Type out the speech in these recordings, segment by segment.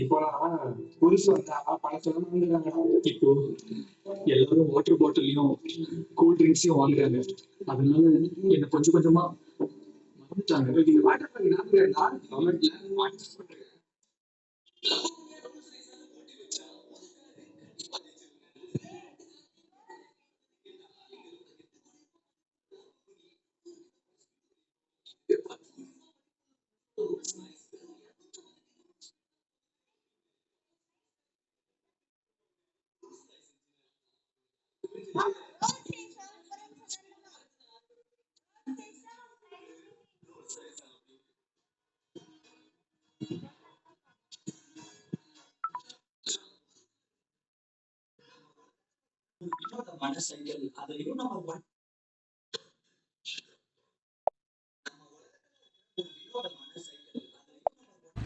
இப்போ எல்லாரும் water பாட்டிலையும் cool ட்ரிங்க்ஸையும் வாங்குறாங்க. அதனால என்ன கொஞ்சம் கொஞ்சமா மறந்துட்டாங்க.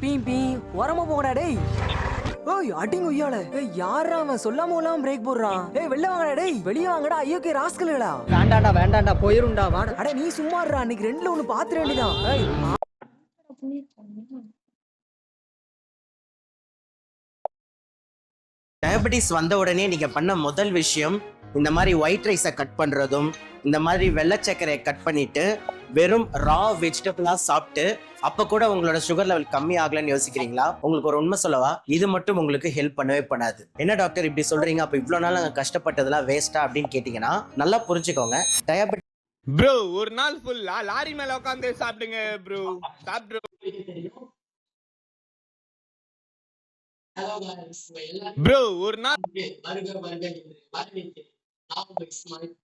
பீ பீ ஓரமா போங்கடா டேய். ஓய் அடிங்க உய்யால. ஏய் யாரா அவன் சொல்லாம கொள்ளாம பிரேக் போடுறான். ஏய் வெளிய வாங்கடா டேய். வெளிய வாங்கடா ஐயோக்கே ராஸ்கல்களா. வேண்டாண்டா போயிரும்டா வாடா. அட நீ சும்மா இருடா. அன்னைக்கு ரெண்டுல ஒன்னு பாத்துற வேண்டியதான். ஏய் டயபெட்டிஸ் வந்த உடனே நீங்க பண்ண முதல் விஷயம் இந்த மாதிரி ஒயிட் ரைஸை கட் பண்றதும், இந்த மாதிரி வெள்ளை சர்க்கரையை கட் பண்ணிட்டு வெறும் ரா வெஜிடபிளா சாப்பிட்டு அப்ப கூட உங்களோட சுகர் லெவல் கம்மி ஆகலன்னு யோசிக்கிறீங்களா? உங்களுக்கு ஒரு உண்மை சொல்லவா, இது மட்டும் உங்களுக்கு ஹெல்ப் பண்ணவே பண்ணாது. என்ன டாக்டர் இப்படி சொல்றீங்க, அப்ப இவ்வளவு நாள் நாங்க கஷ்டப்பட்டதெல்லாம் வேஸ்டா அப்படின்னு கேட்டீங்கன்னா நல்லா புரிஞ்சுக்கோங்க. டயபெட்டிஸ் ப்ரோ ஒரு நாள் ஃபுல்லா லாரி மேல உட்காந்து சாப்பிடுங்க ப்ரோ. சாப்பிட்டு ஹலோ guys, உங்க ப்ரோ ஒரு நாள் எல்லாருக்கும் வருக வருக என்று வரவேற்கிறேன். நான் உங்க இஸ்மாயில்.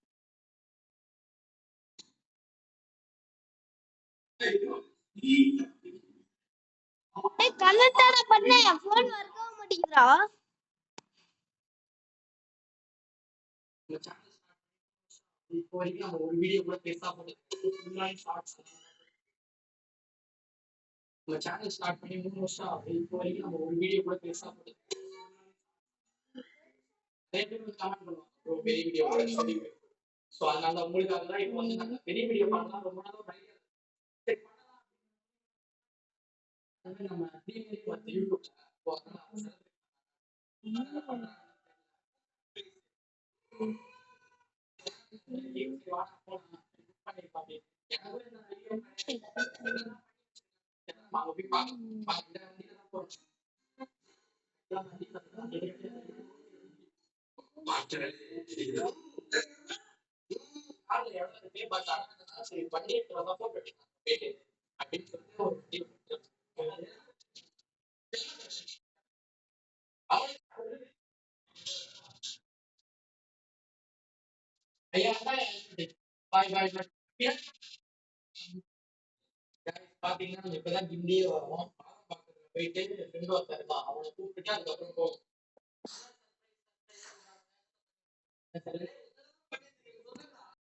கனெக்டான பண்ண என் போன் ஒர்க் ஆக மாட்டேங்குதுடா. உங்க channel இப்போ வரைக்கும் நம்ம ஒரு வீடியோ கூட பெருசா போட்டது முன்னாடி ஷார்ட்ஸ். உங்க சேனல் ஸ்டார்ட் பண்ணி 3 வருஷம் ஆகுது. இப்போ வரைக்கும் நம்ம ஒரு வீடியோ கூட பெருசா போட்டது. நிறைய பேர் வந்து கமெண்ட் பண்ணுவாங்க ப்ரோ பெரிய வீடியோ போடுங்க. ஸோ அதனால உங்களுக்காக தான் இப்போ வந்து நாங்கள் பெரிய வீடியோ பண்ணலாம் ரொம்ப நாளாக பயங்கர நம்ம ப்ரீமியர் வந்து யூடியூப்ல இப்போ சரி பண்ணிட்டு அப்படின்னு சொல்லிட்டு ஒரு ஐயா பாய் பாய் பாய். பாத்தீங்கன்னா இப்பதான் கிண்டியே வரோம். பக்கத்துல போயிட்டு ஃப்ரெண்ட் ஒருத்தர் இருக்கான் அவனை கூப்பிட்டு அதுக்கப்புறம் போவோம்.